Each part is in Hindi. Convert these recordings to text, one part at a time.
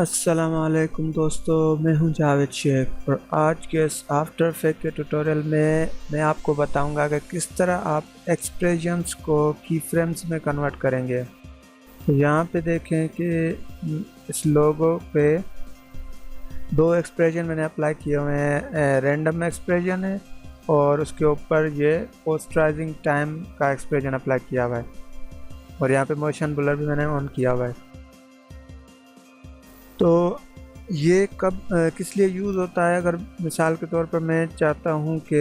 अस्सलाम वालेकुम दोस्तों, मैं हूं जावेद शेख और आज के इस आफ्टर इफेक्ट के ट्यूटोरियल में मैं आपको बताऊंगा कि किस तरह आप एक्सप्रेशंस को की फ्रेम्स में कन्वर्ट करेंगे। तो यहाँ पे देखें कि इस लोगो पे दो एक्सप्रेशन मैंने अप्लाई किए हुए हैं। रैंडम एक्सप्रेशन है और उसके ऊपर ये पोस्टराइजिंग टाइम का एक्सप्रेशन अप्लाई किया हुआ है और यहाँ पे मोशन ब्लर भी मैंने ऑन किया हुआ है। तो ये कब किस लिए यूज़ होता है? अगर मिसाल के तौर पर मैं चाहता हूँ कि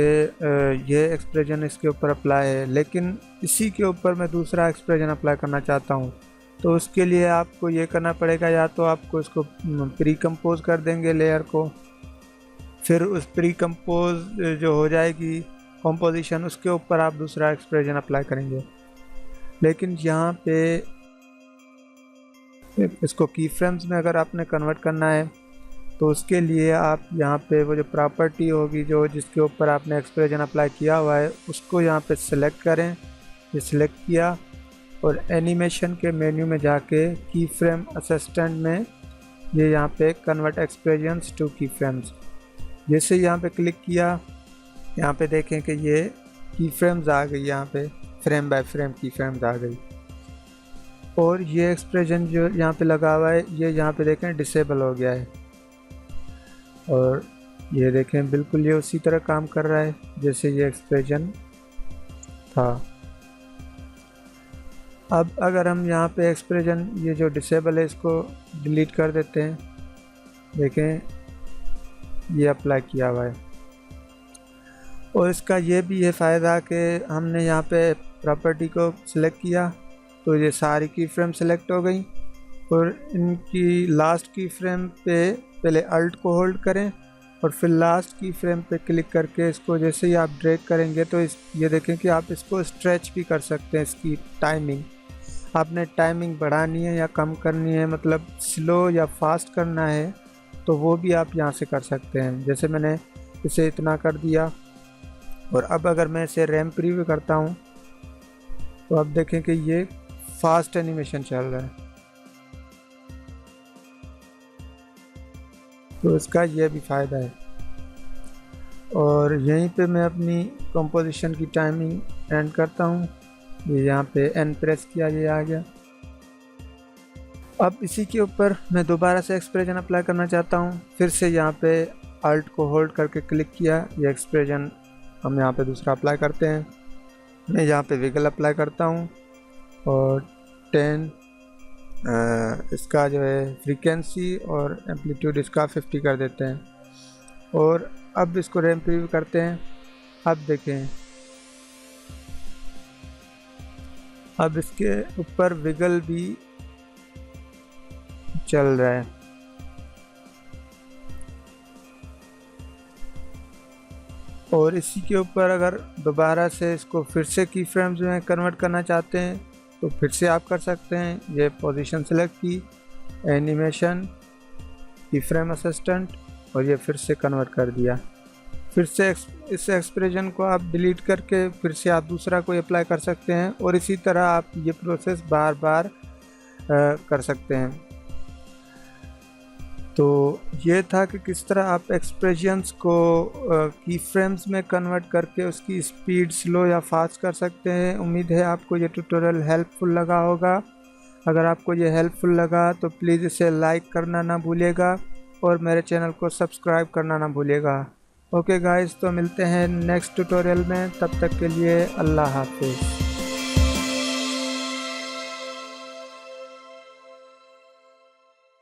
ये एक्सप्रेशन इसके ऊपर अप्लाई है, लेकिन इसी के ऊपर मैं दूसरा एक्सप्रेशन अप्लाई करना चाहता हूँ, तो उसके लिए आपको ये करना पड़ेगा, या तो आपको इसको प्री कंपोज कर देंगे लेयर को, फिर उस प्री कंपोज जो हो जाएगी कंपोजिशन, उसके ऊपर आप दूसरा एक्सप्रेशन अप्लाई करेंगे। लेकिन यहाँ पे इसको की फ्रेम्स में अगर आपने कन्वर्ट करना है तो उसके लिए आप यहाँ पे वो जो प्रॉपर्टी होगी जो जिसके ऊपर आपने एक्सप्रेशन अप्लाई किया हुआ है उसको यहाँ पे सिलेक्ट करें। ये सिलेक्ट किया और एनिमेशन के मेन्यू में जाके की फ्रेम असिस्टेंट में ये यहाँ पे कन्वर्ट एक्सप्रेशंस टू की फ्रेम्स, जैसे यहाँ पे क्लिक किया, यहाँ पे देखें कि ये की फ्रेम्स आ गई, यहाँ पे फ्रेम बाय फ्रेम की फ्रेम्स आ गई। और ये एक्सप्रेशन जो यहाँ पे लगा हुआ है ये यहाँ पे देखें डिसेबल हो गया है और ये देखें बिल्कुल ये उसी तरह काम कर रहा है जैसे ये एक्सप्रेशन था। अब अगर हम यहाँ पे एक्सप्रेशन ये जो डिसेबल है इसको डिलीट कर देते हैं, देखें ये अप्लाई किया हुआ है। और इसका ये भी है फ़ायदा कि हमने यहाँ पे प्रॉपर्टी को सिलेक्ट किया तो ये सारी की फ्रेम सेलेक्ट हो गई और इनकी लास्ट की फ्रेम पे पहले अल्ट को होल्ड करें और फिर लास्ट की फ्रेम पे क्लिक करके इसको जैसे ही आप ड्रैग करेंगे तो ये देखें कि आप इसको स्ट्रेच भी कर सकते हैं। इसकी टाइमिंग आपने टाइमिंग बढ़ानी है या कम करनी है, मतलब स्लो या फास्ट करना है, तो वो भी आप यहाँ से कर सकते हैं। जैसे मैंने इसे इतना कर दिया और अब अगर मैं इसे रैम प्रीव्यू करता हूँ तो आप देखें कि ये फास्ट एनिमेशन चल रहा है। तो इसका यह भी फ़ायदा है। और यहीं पे मैं अपनी कंपोजिशन की टाइमिंग एंड करता हूँ। ये यहाँ पे एन प्रेस किया, ये आ गया। अब इसी के ऊपर मैं दोबारा से एक्सप्रेशन अप्लाई करना चाहता हूँ, फिर से यहाँ पे अल्ट को होल्ड करके क्लिक किया, ये एक्सप्रेशन हम यहाँ पे दूसरा अप्लाई करते हैं। मैं यहाँ पे विगल अप्लाई करता हूँ और 10 इसका जो है फ्रीक्वेंसी और एम्पलीट्यूड इसका 50 कर देते हैं। और अब इसको रैम प्रीव्यू करते हैं। अब देखें, अब इसके ऊपर विगल भी चल रहा है। और इसी के ऊपर अगर दोबारा से इसको फिर से की फ्रेम्स में कन्वर्ट करना चाहते हैं तो फिर से आप कर सकते हैं। ये पोजीशन सेलेक्ट की, एनिमेशन, की फ्रेम असिस्टेंट, और ये फिर से कन्वर्ट कर दिया। फिर से इस एक्सप्रेशन को आप डिलीट करके फिर से आप दूसरा कोई अप्लाई कर सकते हैं और इसी तरह आप ये प्रोसेस बार बार कर सकते हैं। तो ये था कि किस तरह आप एक्सप्रेशंस को की फ्रेम्स में कन्वर्ट करके उसकी स्पीड स्लो या फास्ट कर सकते हैं। उम्मीद है आपको ये ट्यूटोरियल हेल्पफुल लगा होगा। अगर आपको ये हेल्पफुल लगा तो प्लीज़ इसे लाइक करना ना भूलिएगा और मेरे चैनल को सब्सक्राइब करना ना भूलिएगा। ओके गाइस, तो मिलते हैं नेक्स्ट ट्यूटोरियल में, तब तक के लिए अल्लाह हाफिज़।